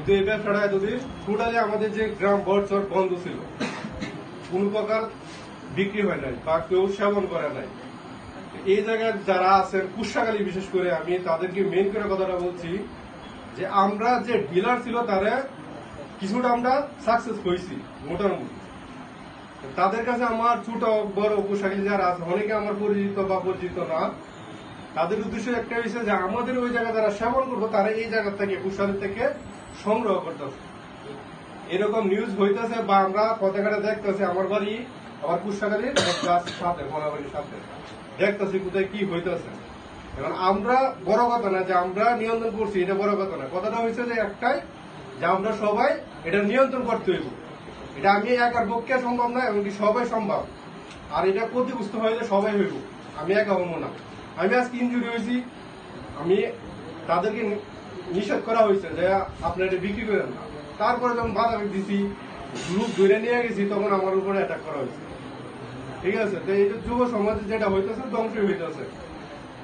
কিন্তু এই ব্যবসাটা এতদিন টোটালি আমাদের যে গ্রাম বড়চর বন্ধ ছিল, কোন প্রকার বিক্রি হয় নাই বা কেউ সেবন করে নাই। এই জায়গায় যারা আছেন কুশাখালী বিশেষ করে আমি তাদেরকে মেন করে কথাটা বলছি যে আমরা যে ডিলার ছিল তারা কিছুটা আমরা সাকসেস হয়েছি মোটামুটি। তাদের কাছে আমার ছোট বড় কুশাখালী যারা আছে অনেকে আমার পরিচিত বা পরিচিত না, তাদের উদ্দেশ্য একটা বিষয় যে আমাদের ওই জায়গায় যারা সেবন করবো তারা এই জায়গা থেকে কুশাখালী থেকে সংগ্রহ করতেছে। এরকম নিউজ হইতেছে বা আমরা পতাকাটা দেখতেছি আমার বাড়ি আমার কুশাখালীর সাথে মনাবাড়ির সাথে দেখতেছি কোথায় কি হইতেছে। এখন আমরা বড় কথা না যে আমরা নিয়ন্ত্রণ করছি, এটা বড় কথা না। কথাটা হয়েছে যে একটাই যে আমরা সবাই এটা নিয়ন্ত্রণ করতে হইব। এটা আমি একার পক্ষে সম্ভব না, এমনকি সবাই সম্ভব। আর এটা ক্ষতিগ্রস্ত হইলে সবাই হইব, আমি একা হবো না। আমি আজকে ইনজুরি হয়েছি, আমি তাদেরকে নিষেধ করা হয়েছে যে আপনারা এটা বিক্রি করেন না। তারপরে যখন বাধা দিছি, গ্রুপ ধরে নিয়ে গেছি, তখন আমার উপরে অ্যাটাক করা হয়েছে। ঠিক আছে, তো এই যে যুব সমাজে যেটা হইতেছে ধ্বংসই হইতেছে।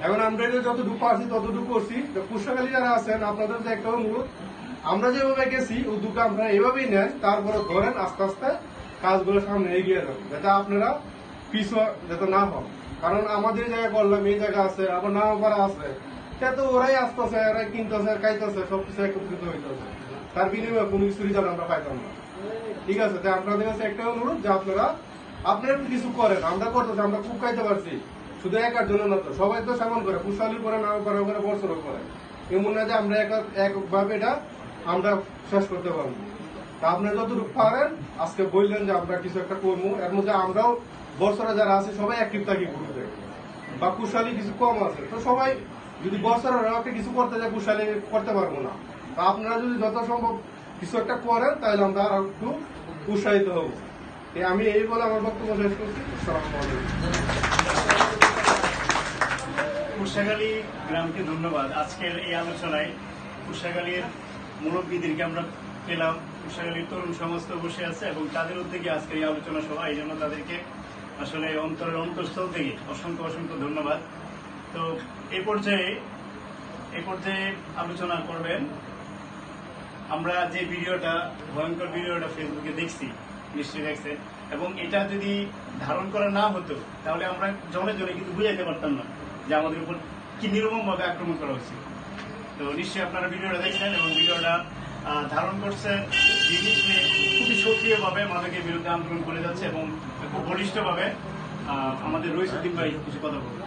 এখন আমরা এটা যতটুকু পারছি ততটুকু করছি। কুশাখালী যারা আছেন আপনাদের যে একটা অনুরোধ, আমরা যেভাবে গেছি উদ্যোগটা আপনারা এভাবেই নেন, তারপরে ধরেন আস্তে আস্তে কাজগুলো সামনে এগিয়ে যান, যাতে আপনারা পিছু যাতে না হন। কারণ আমাদের জায়গায় করলাম, এই জায়গা আছে, আবার নামপাড়া আছে, তো ওরাই আসতেছে, এরা কিনতেছে, খাইতেছে, সবকিছু একত্রিত হইতেছে। তার বিনিময়ে কোনো কিছু রিজাল্ট আমরা পাইতাম না। ঠিক আছে, তাই আপনাদের কাছে একটা অনুরোধ যে আপনারা একটু কিছু করেন। আমরা করতেছি, আমরা খুব খাইতে পারছি, শুধু একার জন্য না, তো সবাই তো সেমন করে, কুশালী করে, নাম করে, ওখানে বছরও করে। এমন না যে আমরা একভাবে এটা আমরা শেষ করতে পারবো। তা আপনারা যতটুকু পারেন আজকে বললেন যে আমরা কিছু একটা করবো, এর মধ্যে আমরাও বছরে যারা আছে সবাই অ্যাক্টিভ থাকি গ্রুপে, বা কুশালী কিছু কম আছে, তো সবাই যদি বছরের একটা কিছু করতে যায় কুশালী করতে পারবো না। তা আপনারা যদি যত সম্ভব কিছু একটা করেন তাহলে আমরা আরো একটু উৎসাহিত হব। আমি এই বলে আমার বক্তব্য শেষ করছি। আসসালামু আলাইকুম। কুশাখালী গ্রামকে ধন্যবাদ। আজকের এই আলোচনায় কুশাখালীর মুরব্বীদেরকে আমরা পেলাম, কুশাখালীর তরুণ সমাজ তো বসে আছে এবং তাদের উদ্যোগে আজকের এই আলোচনা সভা। এই জন্য তাদেরকে আসলে অন্তরের অন্তঃস্থল থেকে অসংখ্য অসংখ্য ধন্যবাদ। তো এই পর্যায়ে আলোচনা করবেন, আমরা যে ভিডিওটা, ভয়ঙ্কর ভিডিওটা ফেসবুকে দেখছি, নিশ্চয়ই দেখছেন, এবং এটা যদি ধারণ করা না হতো তাহলে আমরা জনে জনে কিন্তু বুঝাইতে পারতাম না যে আমাদের উপর কি নির্মমভাবে আক্রমণ করা হয়েছে। তো নিশ্চয়ই আপনারা ভিডিওটা দেখছেন এবং ভিডিওটা ধারণ করছে, জিনিস নিয়ে খুবই সক্রিয়ভাবে মাদকের বিরুদ্ধে আন্দোলন করে যাচ্ছে এবং খুব বলিষ্ঠভাবে। আমাদের রইসুদ্দিন ভাই কিছু কথা বলবেন।